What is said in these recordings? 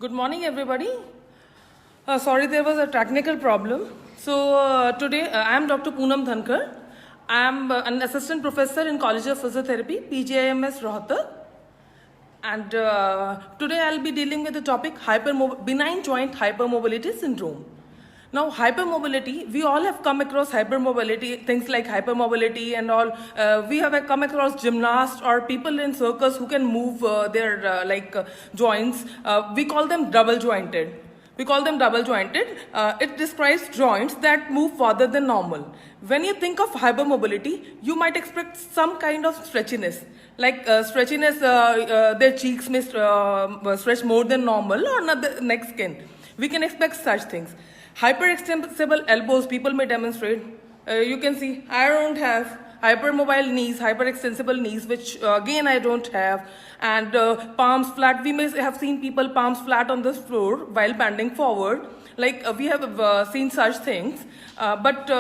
Good morning, everybody. Sorry, there was a technical problem. So today I am Dr. Poonam Dhankar. I am an assistant professor in College of Physiotherapy, PGIMS Rohtak. And today I'll be dealing with the topic benign joint hypermobility syndrome. Now, hypermobility, we all have come across hypermobility, things like hypermobility and all. We have come across gymnasts or people in circus who can move their joints. We call them double jointed. It describes joints that move farther than normal. When you think of hypermobility, you might expect some kind of stretchiness. Their cheeks may stretch more than normal or not the neck skin. We can expect such things. Hyperextensible elbows, people may demonstrate. You can see, I don't have hypermobile knees, hyperextensible knees, which again I don't have. And palms flat, we may have seen people palms flat on the floor while bending forward. We have seen such things, but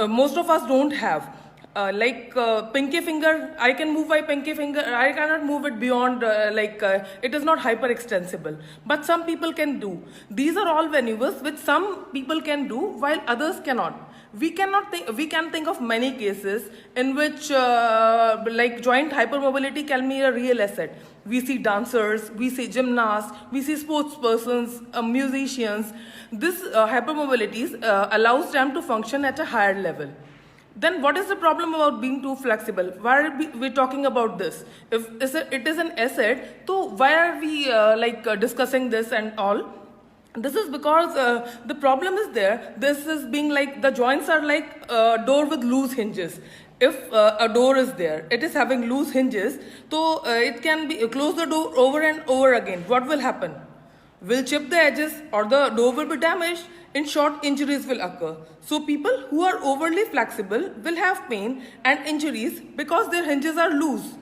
most of us don't have. Pinky finger, I can move my pinky finger, I cannot move it beyond, it is not hyperextensible. But some people can do. These are all venues which some people can do while others cannot. We can think of many cases in which joint hypermobility can be a real asset. We see dancers, we see gymnasts, we see sports persons, musicians. This hypermobility allows them to function at a higher level. Then what is the problem about being too flexible? Why are we talking about this? If it is an asset, so why are we discussing this and all? This is because the problem is there. This is being like the joints are like a door with loose hinges. If a door is there, it is having loose hinges, so it can be close the door over and over again. What will happen? Will chip the edges or the door will be damaged. In short, injuries will occur. So people who are overly flexible will have pain and injuries because their hinges are loose.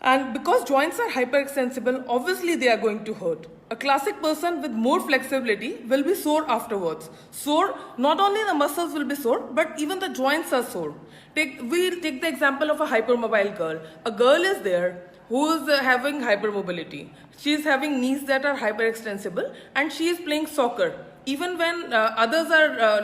And because joints are hyperextensible, obviously they are going to hurt. A classic person with more flexibility will be sore afterwards. Sore, not only the muscles will be sore, but even the joints are sore. We'll take the example of a hypermobile girl. A girl is there who is having hypermobility. She is having knees that are hyperextensible and she is playing soccer. Even when others are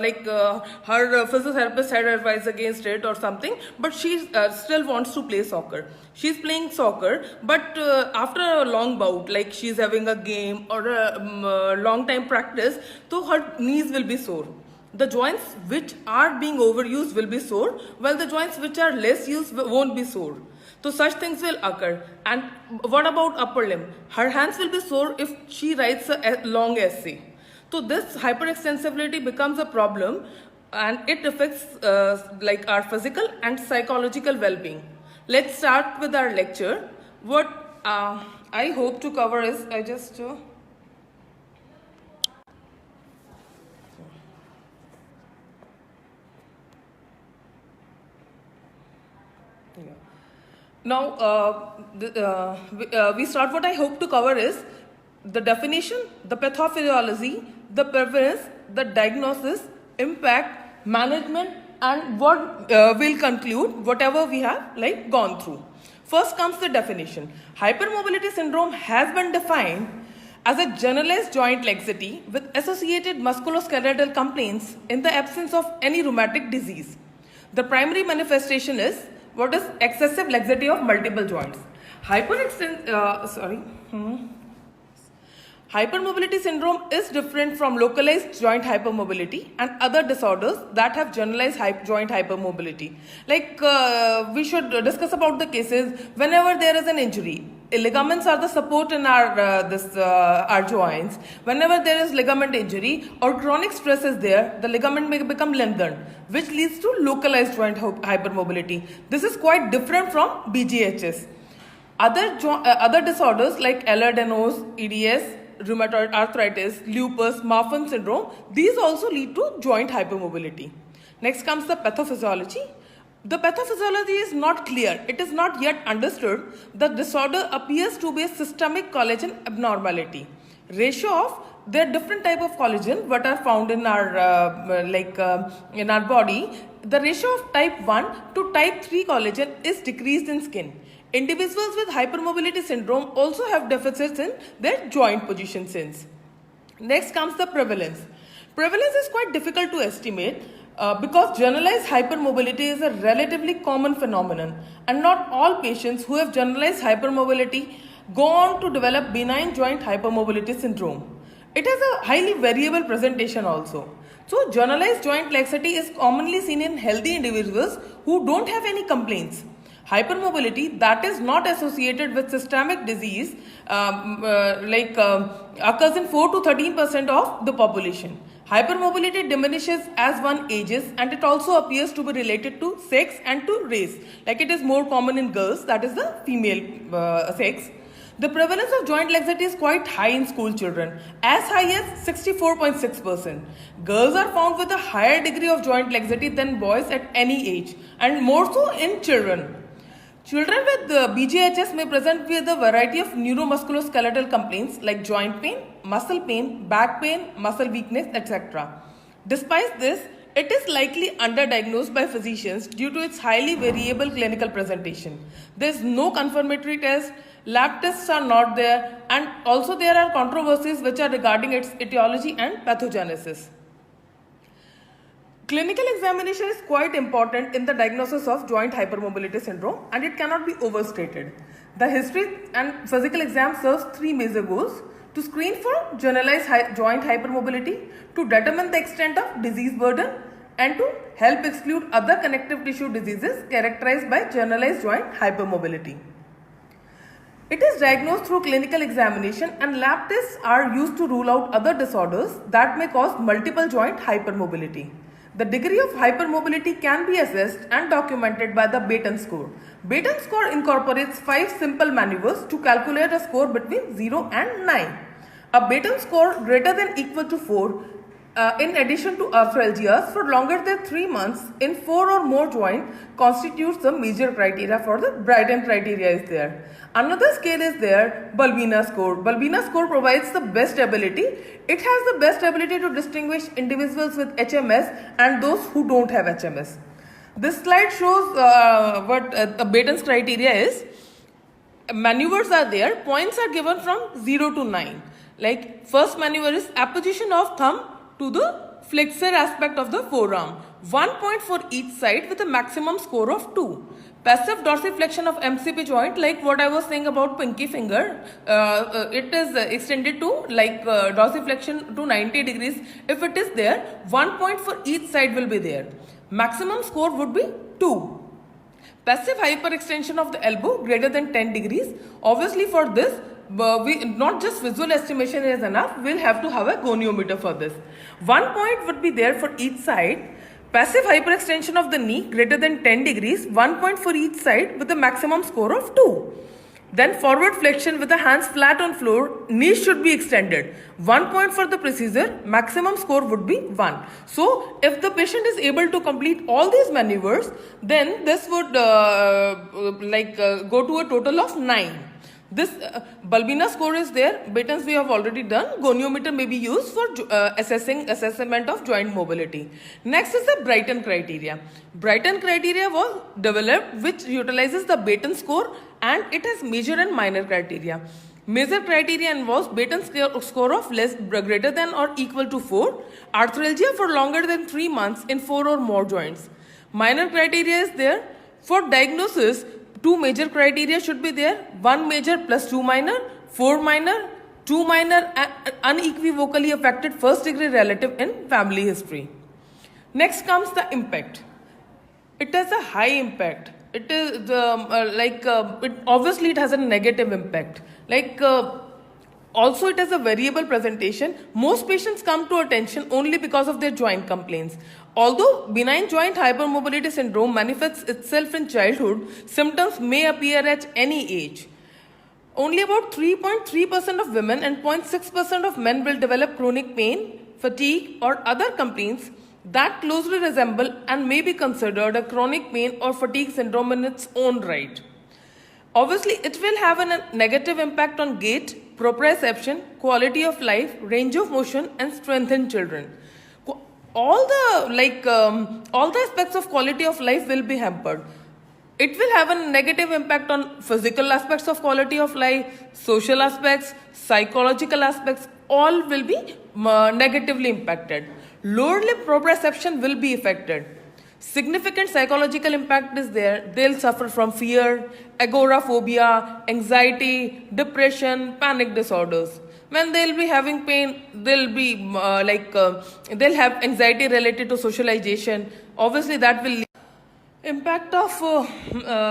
her physiotherapist had advised against it or something, but she still wants to play soccer. She's playing soccer, but after a long bout, like she's having a game or a long time practice, so her knees will be sore. The joints which are being overused will be sore, while the joints which are less used won't be sore. So such things will occur. And what about upper limb? Her hands will be sore if she writes a long essay. So this hyperextensibility becomes a problem and it affects our physical and psychological well-being. Let's start with our lecture. What I hope to cover is, Now, we start. What I hope to cover is the definition, the pathophysiology, the prevalence, the diagnosis, impact, management, and what we'll conclude whatever we have gone through. First comes the definition. Hypermobility syndrome has been defined as a generalized joint laxity with associated musculoskeletal complaints in the absence of any rheumatic disease. The primary manifestation is what is excessive laxity of multiple joints. Hypermobility syndrome is different from localized joint hypermobility and other disorders that have generalized joint hypermobility. We should discuss about the cases whenever there is an injury. Ligaments are the support in our joints. Whenever there is ligament injury or chronic stress is there, the ligament may become lengthened, which leads to localized joint hypermobility. This is quite different from BGHS. Other disorders like Ehlers-Danlos, EDS, rheumatoid arthritis, lupus, Marfan syndrome, these also lead to joint hypermobility. Next comes the pathophysiology. The pathophysiology is not clear. It is not yet understood. The disorder appears to be a systemic collagen abnormality. Ratio of there are different type of collagen what are found in our body. The ratio of type 1 to type 3 collagen is decreased in skin. Individuals with hypermobility syndrome also have deficits in their joint position sense. Next comes the prevalence. Prevalence is quite difficult to estimate because generalized hypermobility is a relatively common phenomenon, and not all patients who have generalized hypermobility go on to develop benign joint hypermobility syndrome. It has a highly variable presentation also. So generalized joint laxity is commonly seen in healthy individuals who don't have any complaints. Hypermobility that is not associated with systemic disease occurs in 4 to 13% of the population. Hypermobility diminishes as one ages, and it also appears to be related to sex and to race. Like it is more common in girls, that is the female sex. The prevalence of joint laxity is quite high in school children, as high as 64.6%. Girls are found with a higher degree of joint laxity than boys at any age, and more so in children. Children with BJHS may present with a variety of neuromusculoskeletal complaints like joint pain, muscle pain, back pain, muscle weakness, etc. Despite this, it is likely underdiagnosed by physicians due to its highly variable clinical presentation. There is no confirmatory test, lab tests are not there, and also there are controversies which are regarding its etiology and pathogenesis. Clinical examination is quite important in the diagnosis of joint hypermobility syndrome, and it cannot be overstated. The history and physical exam serves three major goals: to screen for generalized joint hypermobility, to determine the extent of disease burden, and to help exclude other connective tissue diseases characterized by generalized joint hypermobility. It is diagnosed through clinical examination, and lab tests are used to rule out other disorders that may cause multiple joint hypermobility. The degree of hypermobility can be assessed and documented by the Baton score. Baton score incorporates 5 simple maneuvers to calculate a score between 0 and 9. A Baton score greater than equal to 4 in addition to arthralgias for longer than 3 months in 4 or more joint constitutes the major criteria for the Brighton criteria is there. Another scale is there, Balbina score. Balbina score provides the best ability. It has the best ability to distinguish individuals with HMS and those who don't have HMS. This slide shows what the Baton's criteria is. Maneuvers are there. Points are given from 0 to 9. Like first maneuver is apposition of thumb to the flexor aspect of the forearm. 1 point for each side with a maximum score of 2. Passive dorsiflexion of MCP joint, like what I was saying about pinky finger, it is extended to like dorsiflexion to 90 degrees. If it is there, 1 point for each side will be there. Maximum score would be 2. Passive hyperextension of the elbow greater than 10 degrees. Obviously for this, not just visual estimation is enough, we'll have to have a goniometer for this. 1 point would be there for each side. Passive hyperextension of the knee greater than 10 degrees, 1 point for each side with a maximum score of 2. Then forward flexion with the hands flat on floor, knees should be extended. 1 point for the procedure, maximum score would be 1. So if the patient is able to complete all these maneuvers, then this would go to a total of 9. This Balbina score is there. Baton's we have already done. Goniometer may be used for assessment of joint mobility. Next is the Brighton criteria. Brighton criteria was developed which utilizes the Baton score, and it has major and minor criteria. Major criteria involves Baton score of greater than or equal to 4, arthralgia for longer than 3 months in 4 or more joints. Minor criteria is there. For diagnosis, 2 major criteria should be there: 1 major plus 2 minor, 4 minor, 2 minor, unequivocally affected first degree relative in family history. Next comes the impact. It has a high impact. It is obviously it has a negative impact. Also it has a variable presentation. Most patients come to attention only because of their joint complaints. Although benign joint hypermobility syndrome manifests itself in childhood, symptoms may appear at any age. Only about 3.3% of women and 0.6% of men will develop chronic pain, fatigue, or other complaints that closely resemble and may be considered a chronic pain or fatigue syndrome in its own right. Obviously, it will have a negative impact on gait, proprioception, quality of life, range of motion, and strength in children. All the aspects of quality of life will be hampered. It will have a negative impact on physical aspects of quality of life, social aspects, psychological aspects, all will be negatively impacted. Lower limb proprioception will be affected. Significant psychological impact is there. They'll suffer from fear, agoraphobia, anxiety, depression, panic disorders. When they'll be having pain, they'll be they'll have anxiety related to socialization. Obviously, that will impact of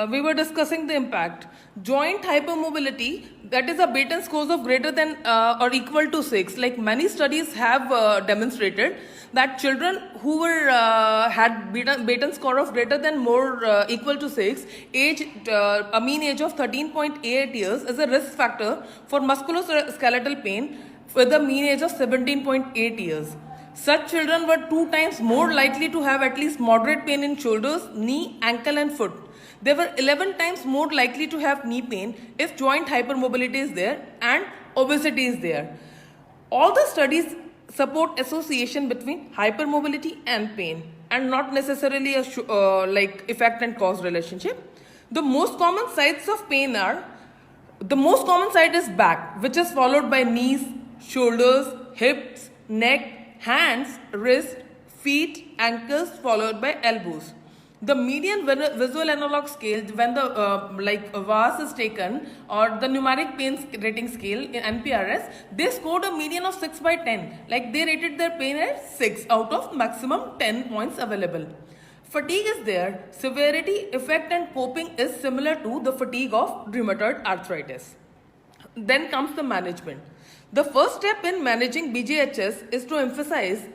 we were discussing the impact joint hypermobility, that is a Batten scores of greater than or equal to 6. Like many studies have demonstrated that children who were had Batten score of greater than more equal to 6, a mean age of 13.8 years, is a risk factor for musculoskeletal pain with a mean age of 17.8 years. Such children were 2 times more likely to have at least moderate pain in shoulders, knee, ankle and foot. They were 11 times more likely to have knee pain if joint hypermobility is there and obesity is there. All the studies support association between hypermobility and pain and not necessarily a effect and cause relationship. The most common sites of pain are, the most common site is back, which is followed by knees, shoulders, hips, neck, hands, wrists, feet, ankles, followed by elbows. The median visual analog scale, when the VAS is taken, or the numeric pain rating scale in NPRS, they scored a median of 6 by 10. Like they rated their pain at 6 out of maximum 10 points available. Fatigue is there. Severity, effect and coping is similar to the fatigue of rheumatoid arthritis. Then comes the management. The first step in managing BGHS is to emphasize,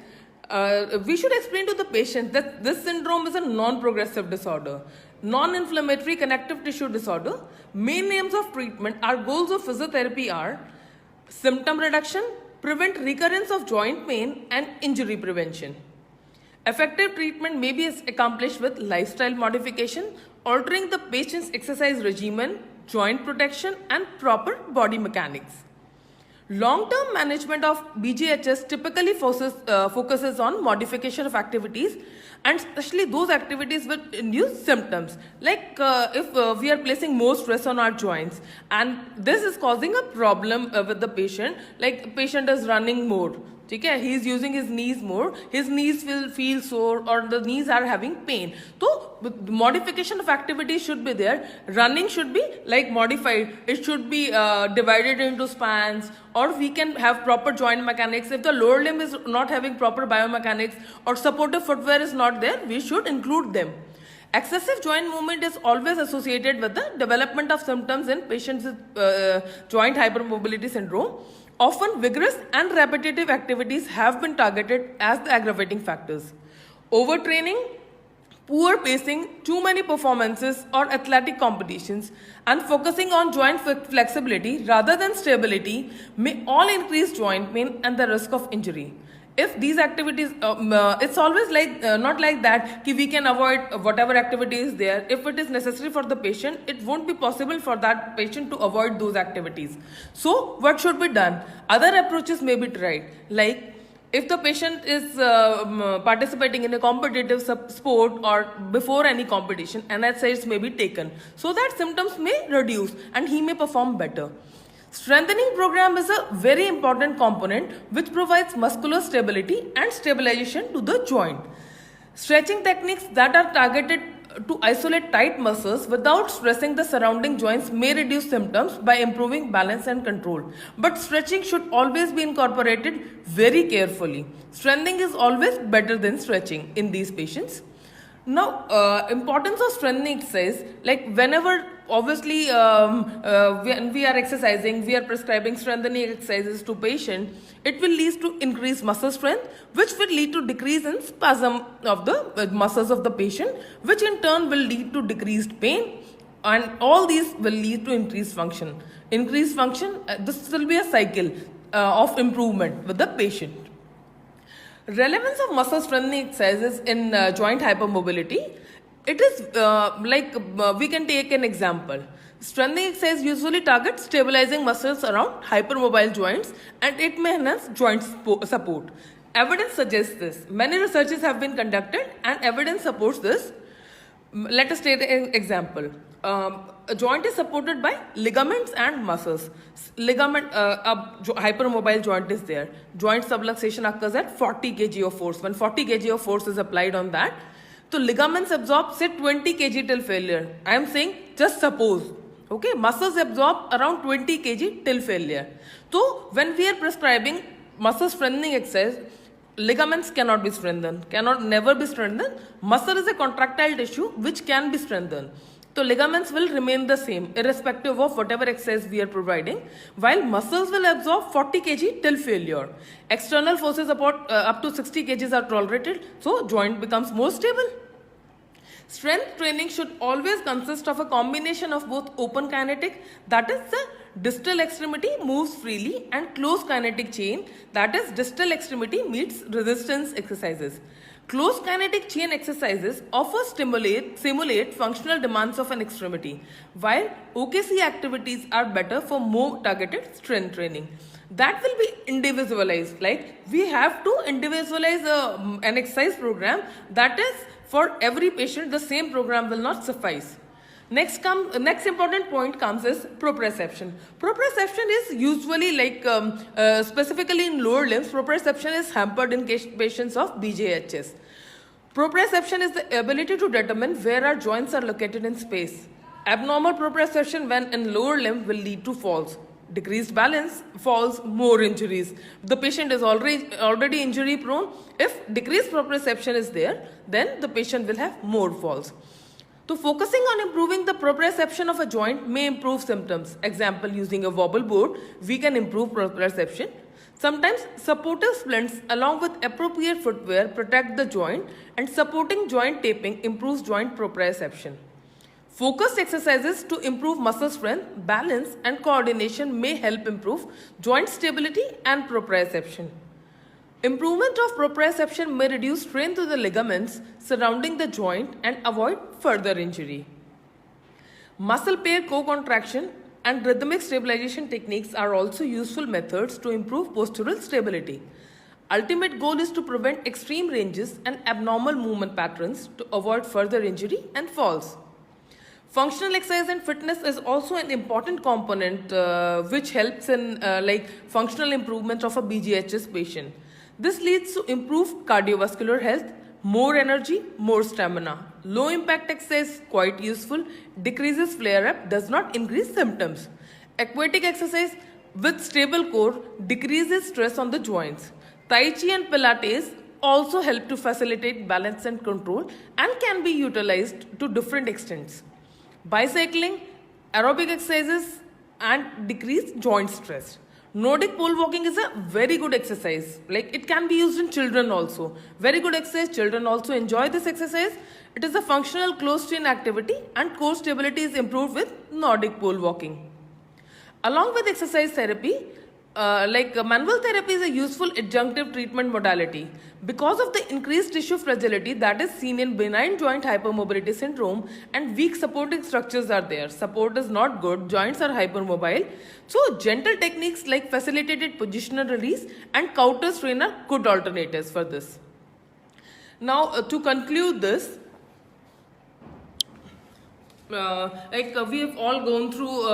we should explain to the patient that this syndrome is a non-progressive disorder, non-inflammatory connective tissue disorder. Main aims of treatment, our goals of physiotherapy are symptom reduction, prevent recurrence of joint pain and injury prevention. Effective treatment may be accomplished with lifestyle modification, altering the patient's exercise regimen, joint protection and proper body mechanics. Long-term management of BGHS typically focuses on modification of activities and especially those activities which induce symptoms. Like if we are placing more stress on our joints and this is causing a problem with the patient, like patient is running more. Okay, he is using his knees more, his knees will feel sore or the knees are having pain. So modification of activities should be there. Running should be like modified. It should be divided into spans, or we can have proper joint mechanics. If the lower limb is not having proper biomechanics or supportive footwear is not there, we should include them. Excessive joint movement is always associated with the development of symptoms in patients with joint hypermobility syndrome. Often vigorous and repetitive activities have been targeted as the aggravating factors. Overtraining, poor pacing, too many performances or athletic competitions, and focusing on joint flexibility rather than stability may all increase joint pain and the risk of injury. If these activities, it's always like not like that we can avoid whatever activity is there. If it is necessary for the patient, it won't be possible for that patient to avoid those activities. So what should be done? Other approaches may be tried, like if the patient is participating in a competitive sport or before any competition, NSAIDs may be taken so that symptoms may reduce and he may perform better. Strengthening program is a very important component which provides muscular stability and stabilization to the joint. Stretching techniques that are targeted to isolate tight muscles without stressing the surrounding joints may reduce symptoms by improving balance and control. But stretching should always be incorporated very carefully. Strengthening is always better than stretching in these patients. Now, importance of strengthening exercise, like whenever obviously when we are exercising, we are prescribing strengthening exercises to patient, it will lead to increased muscle strength, which will lead to decrease in spasm of the muscles of the patient, which in turn will lead to decreased pain, and all these will lead to increased function. Increased function, this will be a cycle of improvement with the patient. Relevance of muscle strengthening exercises in joint hypermobility. It is we can take an example. Strengthening exercise usually targets stabilizing muscles around hypermobile joints and it may enhance joint support. Evidence suggests this. Many researches have been conducted and evidence supports this. Let us take an example. A joint is supported by ligaments and muscles. Hypermobile joint is there. Joint subluxation occurs at 40 kg of force. When 40 kg of force is applied on that, so ligaments absorb say 20 kg till failure. I am saying just suppose. Okay, muscles absorb around 20 kg till failure. So when we are prescribing muscle strengthening exercise, ligaments cannot be strengthened, never be strengthened. Muscle is a contractile tissue which can be strengthened. So ligaments will remain the same irrespective of whatever exercise we are providing, while muscles will absorb 40 kg till failure. External forces up to 60 kg are tolerated, so joint becomes more stable. Strength training should always consist of a combination of both open kinetic, that is the distal extremity moves freely, and closed kinetic chain, that is distal extremity meets resistance exercises. Closed kinetic chain exercises often simulate functional demands of an extremity, while OKC activities are better for more targeted strength training. That will be individualized, like we have to individualize an exercise program, that is for every patient the same program will not suffice. Next important point comes is proprioception. Proprioception is usually specifically in lower limbs, proprioception is hampered in patients of BJHS. Proprioception is the ability to determine where our joints are located in space. Abnormal proprioception when in lower limb will lead to falls. Decreased balance, falls, more injuries. The patient is already injury prone. If decreased proprioception is there, then the patient will have more falls. So focusing on improving the proprioception of a joint may improve symptoms. Example, using a wobble board, we can improve proprioception. Sometimes supportive splints along with appropriate footwear protect the joint, and supporting joint taping improves joint proprioception. Focused exercises to improve muscle strength, balance and coordination may help improve joint stability and proprioception. Improvement of proprioception may reduce strain to the ligaments surrounding the joint and avoid further injury. Muscle pair co-contraction and rhythmic stabilization techniques are also useful methods to improve postural stability. Ultimate goal is to prevent extreme ranges and abnormal movement patterns to avoid further injury and falls. Functional exercise and fitness is also an important component which helps in functional improvement of a BGHS patient. This leads to improved cardiovascular health, more energy, more stamina. Low impact exercise quite useful, decreases flare up, does not increase symptoms. Aquatic exercise with stable core decreases stress on the joints. Tai Chi and Pilates also help to facilitate balance and control and can be utilized to different extents. Bicycling, aerobic exercises and decrease joint stress. Nordic pole walking is a very good exercise. It can be used in children also. Very good exercise. Children also enjoy this exercise. It is a functional closed chain activity and core stability is improved with Nordic pole walking. Along with exercise therapy, manual therapy is a useful adjunctive treatment modality. Because of the increased tissue fragility that is seen in benign joint hypermobility syndrome and weak supporting structures are there. Support is not good, joints are hypermobile. So gentle techniques like facilitated positional release and counter strain are good alternatives for this. Now to conclude this, we have all gone through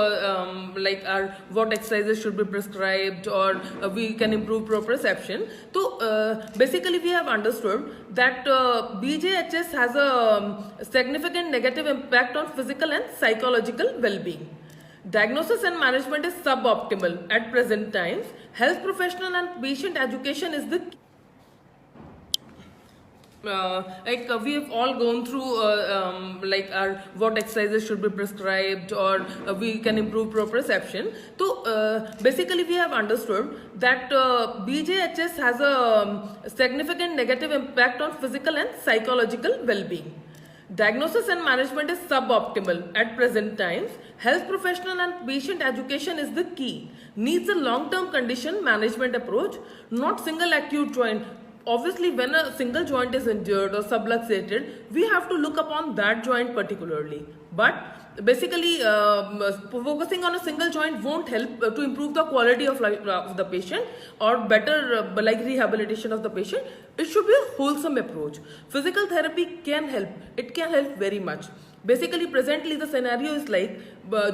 what exercises should be prescribed or we can improve proprioception. So basically we have understood that BJHS has a significant negative impact on physical and psychological well-being. Diagnosis and management is suboptimal at present times. Health professional and patient education is the we have all gone through what exercises should be prescribed or we can improve proprioception. So basically we have understood that BJHS has a significant negative impact on physical and psychological well-being. Diagnosis and management is suboptimal at present times. Health professional and patient education is the key. Needs a long-term condition management approach, not single acute joint. Obviously, when a single joint is injured or subluxated, we have to look upon that joint particularly. But basically focusing on a single joint won't help to improve the quality of life of the patient or better like rehabilitation of the patient. It should be a wholesome approach. Physical therapy can help. It can help very much. Basically, presently the scenario is like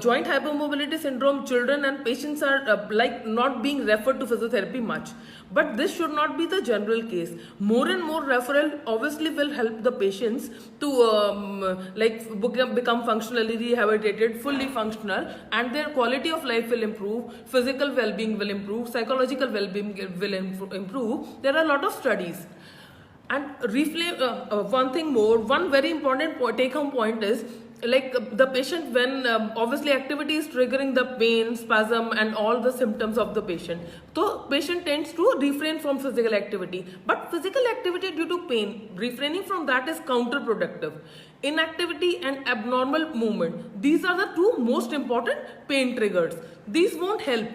joint hypermobility syndrome children and patients are like not being referred to physiotherapy much. But this should not be the general case. More and more referral obviously will help the patients to like become functionally rehabilitated, fully functional, and their quality of life will improve, physical well-being will improve, psychological well-being will improve. There are a lot of studies. And one thing more, one very important take-home point is like the patient when obviously activity is triggering the pain, spasm and all the symptoms of the patient. So patient tends to refrain from physical activity. But physical activity due to pain, refraining from that is counterproductive. Inactivity and abnormal movement, these are the two most important pain triggers. These won't help.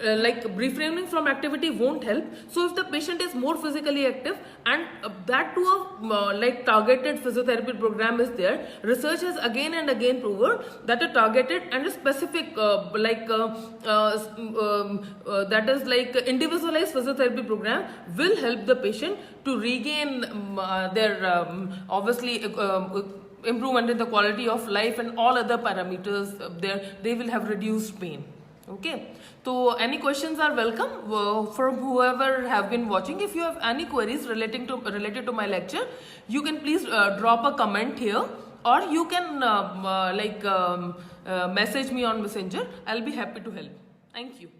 Like refraining from activity won't help. So if the patient is more physically active and that too a like targeted physiotherapy program is there, research has again and again proven that a targeted and a specific that is like individualized physiotherapy program will help the patient to regain their obviously improvement in the quality of life and all other parameters there. They will have reduced pain. Okay, so any questions are welcome from whoever have been watching. If you have any queries related to my lecture, you can please drop a comment here, or you can message me on Messenger. I'll be happy to help. Thank you.